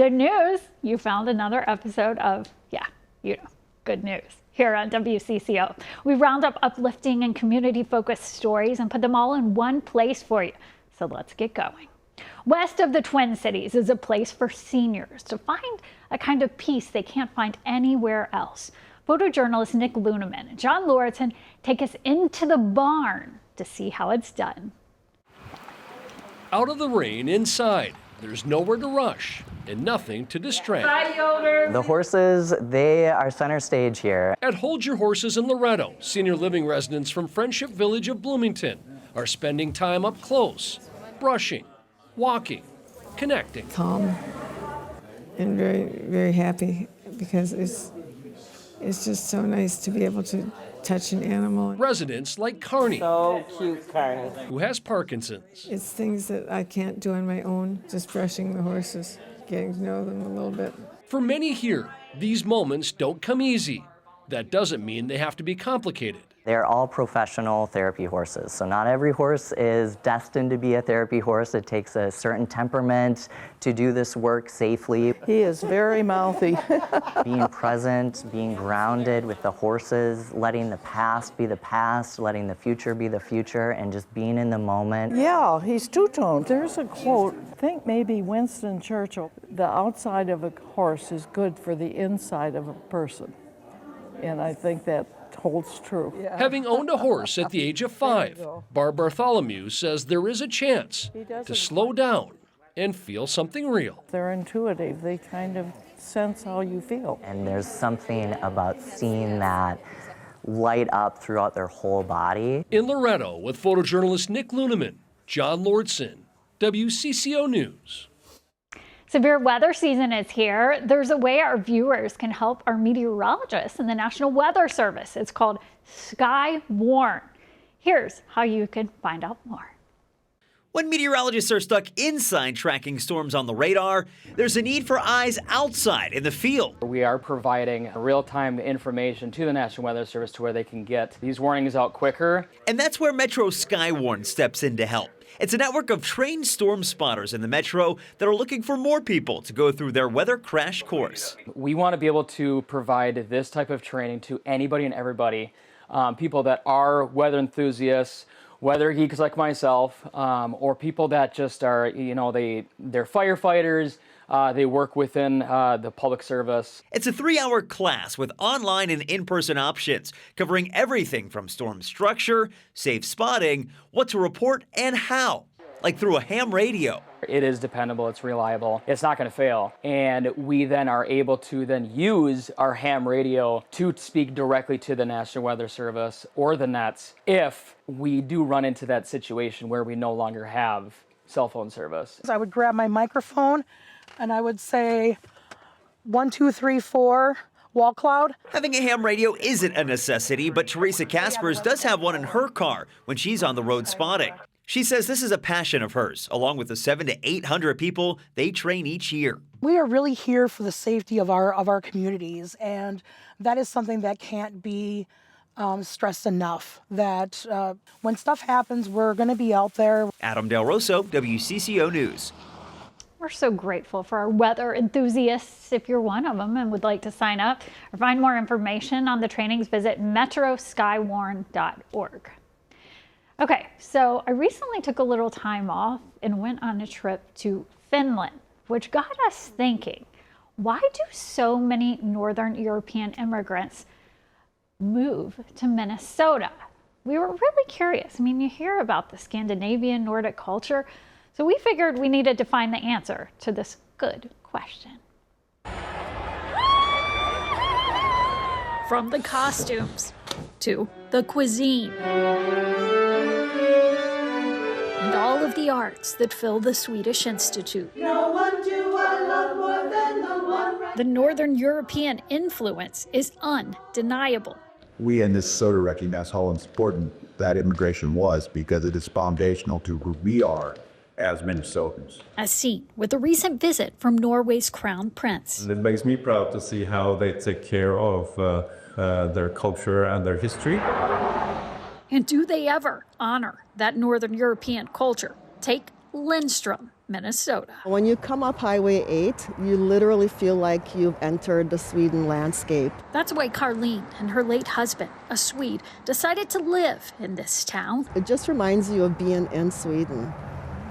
Good news, you found another episode of, good news here on WCCO. We round up uplifting and community-focused stories and put them all in one place for you. So let's get going. West of the Twin Cities is a place for seniors to find a kind of peace they can't find anywhere else. Photojournalist Nick Luneman and John Lauritsen take us into the barn to see how it's done. Out of the rain, inside, there's nowhere to rush and nothing to distract. The horses, they are center stage here. At Hold Your Horses in Loretto, senior living residents from Friendship Village of Bloomington are spending time up close, brushing, walking, connecting. Calm and very, very happy because it's just so nice to be able to touch an animal. Residents like Carney, so cute, Carney, who has Parkinson's. It's things that I can't do on my own, just brushing the horses, getting to know them a little bit. For many here, these moments don't come easy. That doesn't mean they have to be complicated. They're all professional therapy horses, so not every horse is destined to be a therapy horse. It takes a certain temperament to do this work safely. He is very mouthy. Being present, being grounded with the horses, letting the past be the past, letting the future be the future, and just being in the moment. Yeah, he's two-toned. There's a quote, I think maybe Winston Churchill, the outside of a horse is good for the inside of a person. And I think that holds true. Yeah. Having owned a horse at the age of 5, Barb Bartholomew says there is a chance to slow down and feel something real. They're intuitive. They kind of sense how you feel. And there's something about seeing that light up throughout their whole body. In Loretto with photojournalist Nick Luneman, John Lauritsen, WCCO News. Severe weather season is here. There's a way our viewers can help our meteorologists in the National Weather Service. It's called Sky Warn. Here's how you can find out more. When meteorologists are stuck inside tracking storms on the radar, there's a need for eyes outside in the field. We are providing real-time information to the National Weather Service to where they can get these warnings out quicker. And that's where Metro Skywarn steps in to help. It's a network of trained storm spotters in the Metro that are looking for more people to go through their weather crash course. We want to be able to provide this type of training to anybody and everybody, people that are weather enthusiasts, weather geeks like myself, or people that just are, they're firefighters, they work within the public service. It's a 3-hour class with online and in-person options, covering everything from storm structure, safe spotting, what to report, and how, like through a ham radio. It is dependable, it's reliable, it's not going to fail. And we then are able to then use our ham radio to speak directly to the National Weather Service or the Nets if we do run into that situation where we no longer have cell phone service. I would grab my microphone and I would say 1, 2, 3, 4, wall cloud. Having a ham radio isn't a necessity, but Teresa Caspers does have one in her car when she's on the road spotting. She says this is a passion of hers, along with the 700 to 800 people they train each year. We are really here for the safety of our communities, and that is something that can't be stressed enough, that when stuff happens, we're going to be out there. Adam Del Rosso, WCCO News. We're so grateful for our weather enthusiasts. If you're one of them and would like to sign up or find more information on the trainings, visit metroskywarn.org. Okay, so I recently took a little time off and went on a trip to Finland, which got us thinking, why do so many Northern European immigrants move to Minnesota? We were really curious. I mean, you hear about the Scandinavian Nordic culture, so we figured we needed to find the answer to this good question. From the costumes to the cuisine and all of the arts that fill the Swedish Institute. No one do I love more than the one. The Northern European influence is undeniable. We in Minnesota recognize how important that immigration was because it is foundational to who we are as Minnesotans. As seen with a recent visit from Norway's Crown Prince. And it makes me proud to see how they take care of their culture and their history. And do they ever honor that Northern European culture? Take Lindstrom, Minnesota. When you come up Highway 8, you literally feel like you've entered the Sweden landscape. That's why Carlene and her late husband, a Swede, decided to live in this town. It just reminds you of being in Sweden.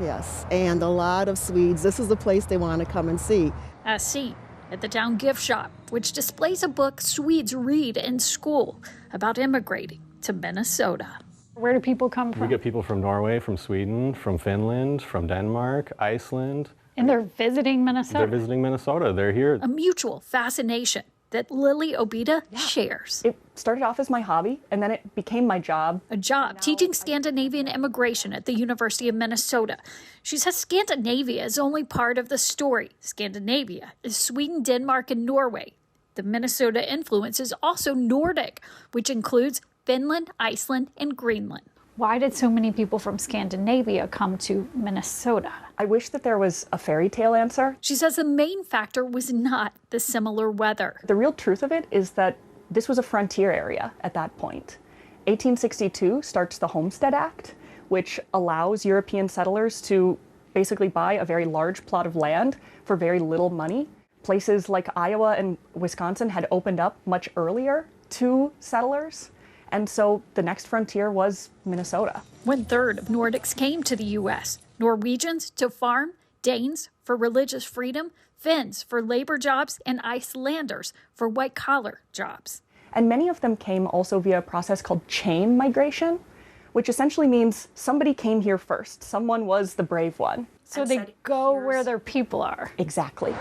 Yes, and a lot of Swedes, this is the place they want to come and see. As seen at the town gift shop, which displays a book Swedes read in school about immigrating to Minnesota. Where do people come from? We get people from Norway, from Sweden, from Finland, from Denmark, Iceland. And they're visiting Minnesota? They're visiting Minnesota. They're here. A mutual fascination that Lily Obita shares. It started off as my hobby, and then it became my job. A job teaching Scandinavian immigration at the University of Minnesota. She says Scandinavia is only part of the story. Scandinavia is Sweden, Denmark, and Norway. The Minnesota influence is also Nordic, which includes Finland, Iceland, and Greenland. Why did so many people from Scandinavia come to Minnesota? I wish that there was a fairy tale answer. She says the main factor was not the similar weather. The real truth of it is that this was a frontier area at that point. 1862 starts the Homestead Act, which allows European settlers to basically buy a very large plot of land for very little money. Places like Iowa and Wisconsin had opened up much earlier to settlers. And so the next frontier was Minnesota. 1/3 of Nordics came to the U.S. Norwegians to farm, Danes for religious freedom, Finns for labor jobs, and Icelanders for white-collar jobs. And many of them came also via a process called chain migration, which essentially means somebody came here first. Someone was the brave one. So they go where their people are. Exactly.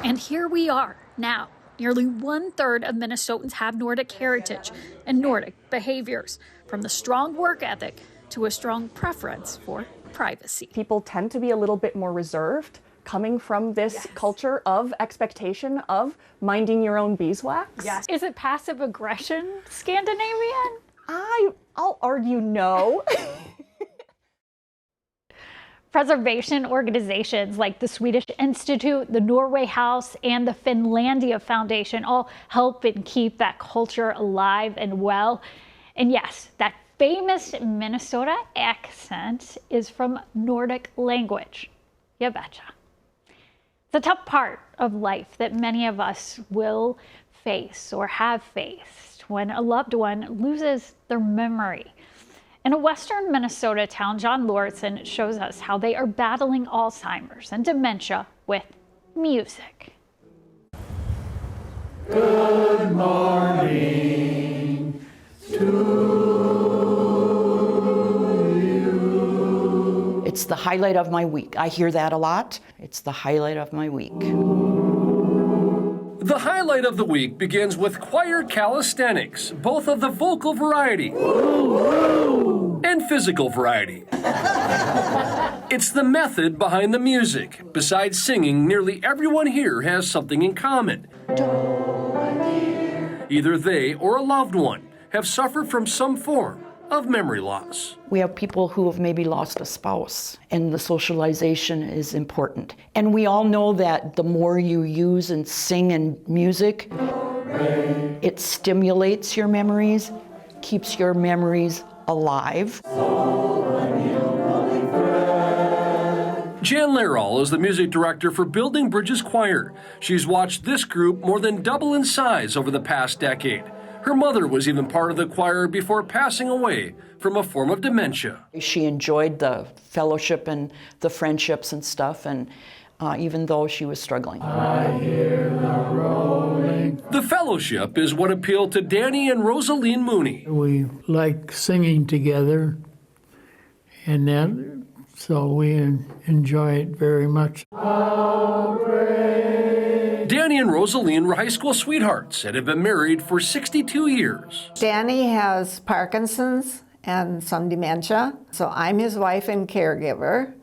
And here we are now. Nearly 1/3 of Minnesotans have Nordic heritage and Nordic behaviors, from the strong work ethic to a strong preference for privacy. People tend to be a little bit more reserved, coming from this culture of expectation of minding your own beeswax. Yes. Is it passive aggression Scandinavian? I'll argue no. Preservation organizations like the Swedish Institute, the Norway House, and the Finlandia Foundation all help and keep that culture alive and well. And yes, that famous Minnesota accent is from Nordic language. You betcha. It's a tough part of life that many of us will face or have faced when a loved one loses their memory. In a western Minnesota town, John Lauritsen shows us how they are battling Alzheimer's and dementia with music. Good morning to you. It's the highlight of my week. I hear that a lot. It's the highlight of my week. The highlight of the week begins with choir calisthenics, both of the vocal variety and physical variety. It's the method behind the music. Besides singing, nearly everyone here has something in common. Either they or a loved one have suffered from some form of memory loss. We have people who have maybe lost a spouse, and the socialization is important. And we all know that the more you use and sing and music, it stimulates your memories, keeps your memories alive. Jan Lerall is the music director for Building Bridges Choir. She's watched this group more than double in size over the past decade. Her mother was even part of the choir before passing away from a form of dementia. She enjoyed the fellowship and the friendships and stuff, and even though she was struggling. I hear the rolling. The fellowship is what appealed to Danny and Rosaline Mooney. We like singing together, and so we enjoy it very much. Danny and Rosaline were high school sweethearts and have been married for 62 years. Danny has Parkinson's and some dementia, so I'm his wife and caregiver,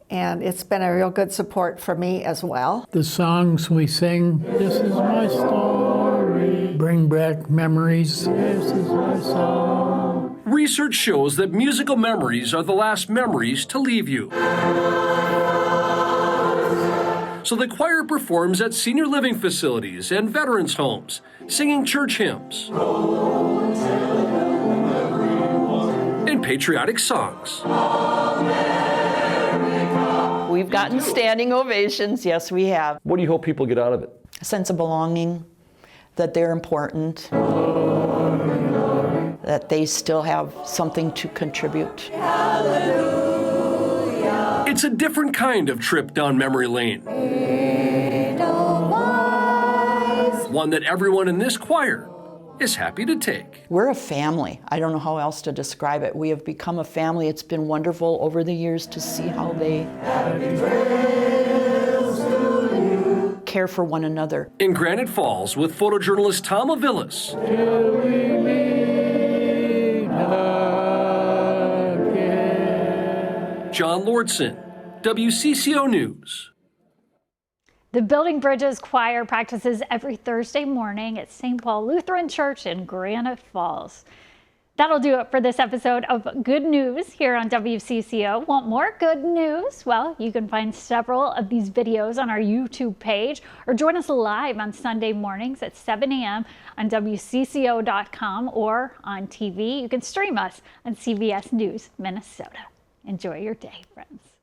and it's been a real good support for me as well. The songs we sing, this is my story, bring back memories. This is my song. Research shows that musical memories are the last memories to leave you. So the choir performs at senior living facilities and veterans' homes, singing church hymns and patriotic songs. We we've gotten standing ovations. Yes, we have. What do you hope people get out of it? A sense of belonging, that they're important, that they still have something to contribute. It's a different kind of trip down memory lane. One that everyone in this choir is happy to take. We're a family. I don't know how else to describe it. We have become a family. It's been wonderful over the years to see how they care for one another. In Granite Falls with photojournalist Tom Avilas. John Lordson, WCCO News. The Building Bridges Choir practices every Thursday morning at St. Paul Lutheran Church in Granite Falls. That'll do it for this episode of Good News here on WCCO. Want more good news? Well, you can find several of these videos on our YouTube page or join us live on Sunday mornings at 7 a.m. on WCCO.com or on TV. You can stream us on CBS News Minnesota. Enjoy your day, friends.